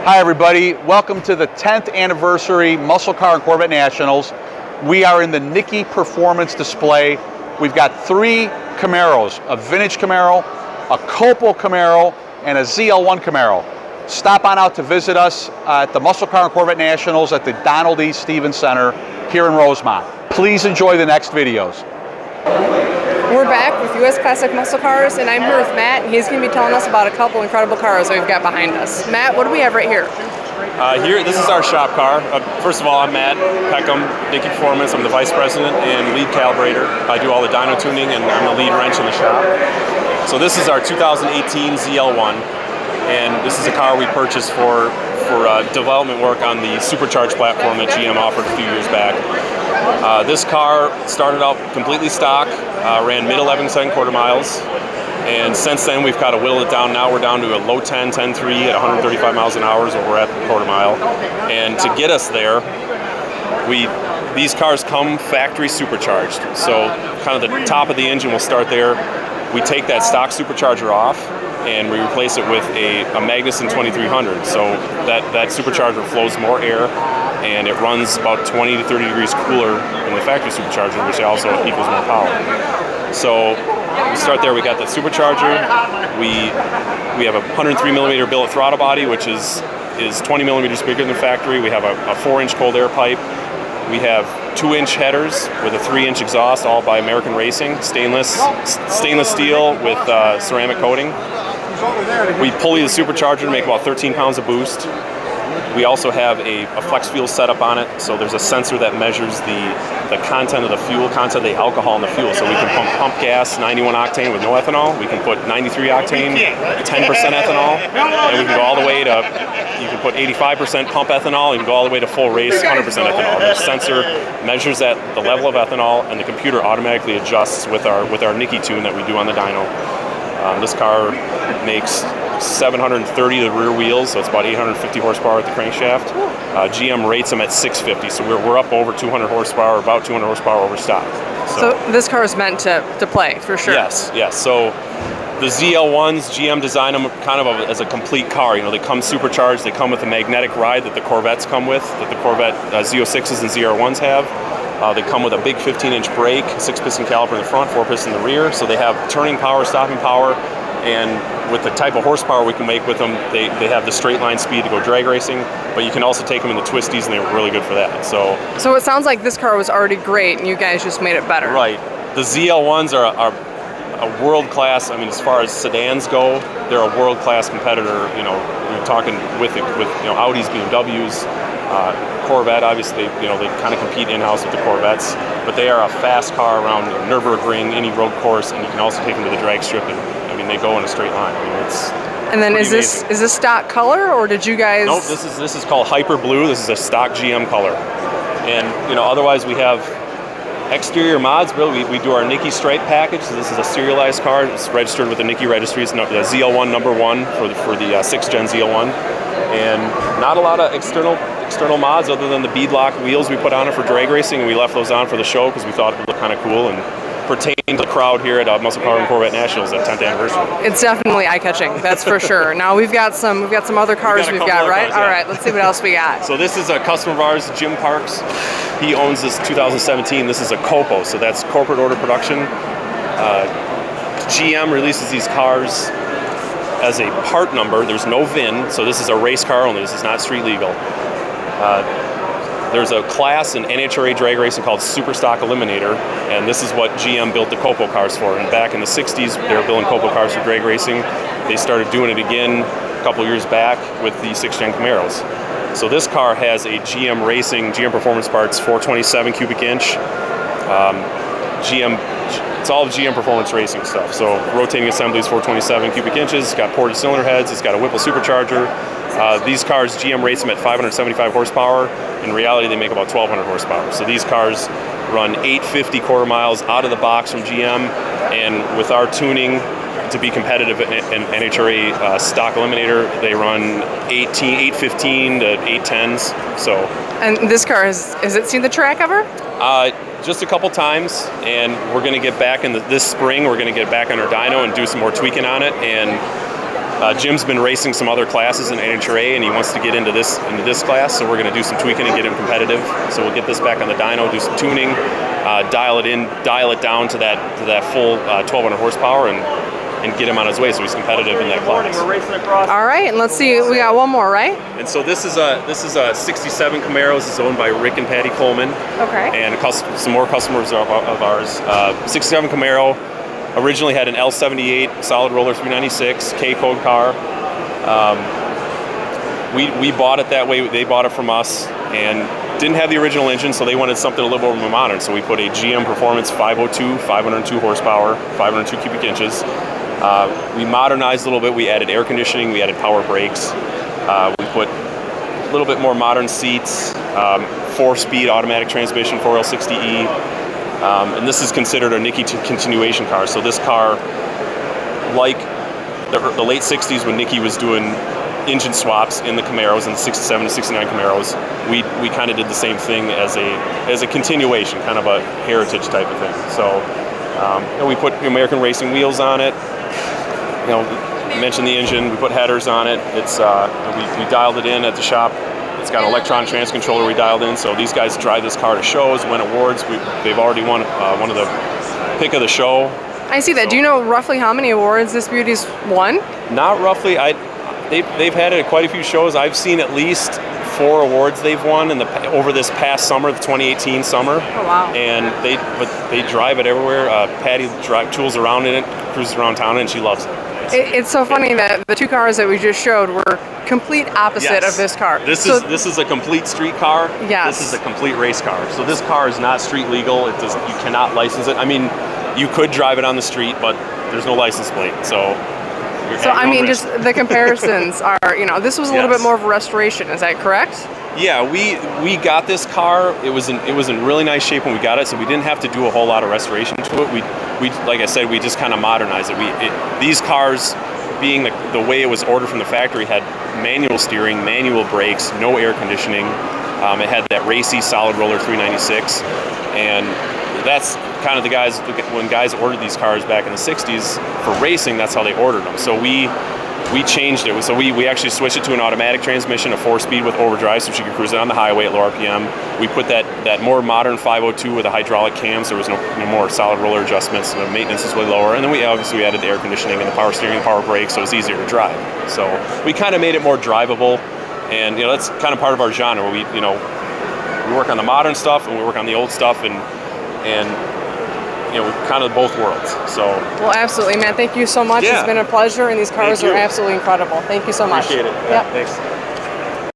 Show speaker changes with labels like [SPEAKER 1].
[SPEAKER 1] Hi everybody, welcome to the 10th anniversary MuscleCar and Corvette Nationals. We are in the Nickey Performance display. We've got 3 Camaros, a vintage Camaro, a COPO Camaro, and a ZL1 Camaro. Stop on out to visit us at the MuscleCar and Corvette Nationals at the Donald E. Stevens Center here in Rosemont. Please enjoy the next videos.
[SPEAKER 2] We're back with U.S. Classic Muscle Cars, and I'm here with Matt, and he's going to be telling us about a couple incredible cars that we've got behind us. Matt, what do we have right here?
[SPEAKER 3] This is our shop car. First of all, I'm Matt Peckham, Nickey Performance. I'm the Vice President and Lead Calibrator. I do all the dyno tuning, and I'm the lead wrench in the shop. So this is our 2018 ZL1, and this is a car we purchased for development work on the supercharged platform that GM offered a few years back. This car started out completely stock, ran mid-11 second quarter miles, and since then we've got to whittle it down. Now we're down to a low 10, 10.3 at 135 miles an hour is what we're at per quarter mile. And to get us there, these cars come factory supercharged. So kind of the top of the engine will start there. We take that stock supercharger off and we replace it with a Magnuson 2300. So that supercharger flows more air and it runs about 20 to 30 degrees cooler than the factory supercharger, which also equals more power. So we start there. We got the supercharger. We have a 103 millimeter billet throttle body, which is 20 millimeters bigger than factory. We have a 4-inch cold air pipe. We have 2-inch headers with a 3-inch exhaust, all by American Racing, stainless steel with ceramic coating. We pulley the supercharger to make about 13 pounds of boost. We also have a flex fuel setup on it, so there's a sensor that measures the content of the fuel, content of the alcohol in the fuel. So we can pump gas 91 octane with no ethanol. We can put 93 octane, 10% ethanol, and we can go all the way to, you can put 85% pump ethanol, you can go all the way to full race 100% ethanol. The sensor measures the level of ethanol, and the computer automatically adjusts with our Nickey tune that we do on the dyno. This car makes 730 of the rear wheels, so it's about 850 horsepower at the crankshaft. GM rates them at 650, so we're up over 200 horsepower, about 200 horsepower over stock.
[SPEAKER 2] So this car is meant to play, for sure.
[SPEAKER 3] Yes. So the ZL1s, GM designed them kind of as a complete car. You know, they come supercharged, they come with a magnetic ride that the Corvettes come with, that the Corvette Z06s and ZR1s have. They come with a big 15-inch brake, 6-piston caliper in the front, 4-piston in the rear, so they have turning power, stopping power, and with the type of horsepower we can make with them, they have the straight line speed to go drag racing, but you can also take them in the twisties, and they're really good for that. So
[SPEAKER 2] it sounds like this car was already great, and you guys just made it better.
[SPEAKER 3] Right. The ZL1s are a world-class, I mean, as far as sedans go, they're a world-class competitor. You know, you're talking with Audis, BMWs, Corvette, obviously, they kind of compete in-house with the Corvettes, but they are a fast car around Nürburgring, any road course, and you can also take them to the drag strip, and I mean, they go in a straight line. I mean, it's
[SPEAKER 2] And then is this stock color, or did you guys?
[SPEAKER 3] Nope, this is called Hyper Blue. This is a stock GM color, and otherwise we have exterior mods. Really, we do our Nickey stripe package. So this is a serialized car. It's registered with the Nickey registry. It's the ZL1 number 1 for the 6th gen ZL1, and not a lot of external mods other than the beadlock wheels we put on it for drag racing, and we left those on for the show because we thought it would look kind of cool and pertain to the crowd here at MuscleCar and Corvette Nationals at 10th anniversary.
[SPEAKER 2] It's definitely eye-catching, that's for sure. Now we've got some other cars we've got, right?
[SPEAKER 3] Cars, yeah.
[SPEAKER 2] All right, let's see what else we got.
[SPEAKER 3] So this is a customer of ours, Jim Parks. He owns this 2017. This is a COPO, so that's corporate order production. GM releases these cars as a part number. There's no VIN, so this is a race car only. This is not street legal. There's a class in NHRA drag racing called Super Stock Eliminator, and this is what GM built the COPO cars for. And back in the 60s, they were building COPO cars for drag racing. They started doing it again a couple years back with the 6th gen Camaros. So this car has a GM Racing, GM Performance parts, 427 cubic inch. It's all GM Performance racing stuff. So rotating assemblies, 427 cubic inches. It's got ported cylinder heads. It's got a Whipple supercharger. These cars, GM rates them at 575 horsepower. In reality, they make about 1,200 horsepower. So these cars run 850 quarter miles out of the box from GM, and with our tuning to be competitive in NHRA stock eliminator, they run 815 to 810s. So.
[SPEAKER 2] And this car has it seen the track ever?
[SPEAKER 3] Just a couple times, and we're going to get back in this spring. We're going to get back on our dyno and do some more tweaking on it, and Jim's been racing some other classes in NHRA, and he wants to get into this class. So we're going to do some tweaking and get him competitive. So we'll get this back on the dyno, do some tuning, dial it down to that full 1,200 horsepower, and get him on his way so he's competitive in that class.
[SPEAKER 2] All right, and let's see. We got one more, right?
[SPEAKER 3] And so this is a 67 Camaro. This is owned by Rick and Patty Coleman.
[SPEAKER 2] Okay.
[SPEAKER 3] And some more customers of ours. 67 Camaro. Originally had an L78 solid roller 396 K code car. We bought it that way. They bought it from us and didn't have the original engine, so they wanted something a little bit more modern. So we put a GM Performance 502, 502 horsepower, 502 cubic inches. We modernized a little bit. We added air conditioning. We added power brakes. We put a little bit more modern seats. 4-speed automatic transmission, 4L60E. And this is considered a Nickey continuation car. So this car, like the late 60s when Nickey was doing engine swaps in the Camaros, in the 67 to 69 Camaros, we kind of did the same thing as a continuation, kind of a heritage type of thing. So we put American racing wheels on it. You mentioned the engine. We put headers on it. It's we dialed it in at the shop. It's got an electronic trans controller we dialed in, so these guys drive this car to shows, win awards. They've already won one of the pick of the show.
[SPEAKER 2] I see that. So, do you know roughly how many awards this beauty's won?
[SPEAKER 3] Not roughly. They've had it at quite a few shows. I've seen at least 4 awards they've won over this past summer, the 2018 summer.
[SPEAKER 2] Oh wow!
[SPEAKER 3] And they drive it everywhere. Patty tools around in it, cruises around town, and she loves it.
[SPEAKER 2] It's so funny that the 2 cars that we just showed were complete opposite of this car.
[SPEAKER 3] This is a complete street car.
[SPEAKER 2] Yes.
[SPEAKER 3] This is a complete race car. So this car is not street legal. You cannot license it. I mean, you could drive it on the street, but there's no license plate. So
[SPEAKER 2] I mean, just the comparisons are, this was a little bit more of a restoration. Is that correct?
[SPEAKER 3] Yeah, we got this car. It was in really nice shape when we got it, so we didn't have to do a whole lot of restoration to it. We like I said, we just kind of modernized it. These cars, being the way it was ordered from the factory, had manual steering, manual brakes, no air conditioning. It had that racy solid roller 396, and that's kind of when guys ordered these cars back in the 60s for racing, that's how they ordered them. So we changed it. So we actually switched it to an automatic transmission, a 4-speed with overdrive, so she could cruise it on the highway at low RPM. We put that more modern 502 with a hydraulic cam, so there was no more solid roller adjustments, so the maintenance is way lower. And then we obviously added the air conditioning and the power steering and power brakes, so it's easier to drive. So we kind of made it more drivable, and that's kind of part of our genre. Where we work on the modern stuff and we work on the old stuff, and kind of both worlds. So.
[SPEAKER 2] Well, absolutely, man. Thank you so much.
[SPEAKER 3] Yeah.
[SPEAKER 2] It's been a pleasure, and these cars are absolutely incredible. Thank you so much.
[SPEAKER 3] Appreciate it.
[SPEAKER 2] Yep.
[SPEAKER 3] Thanks.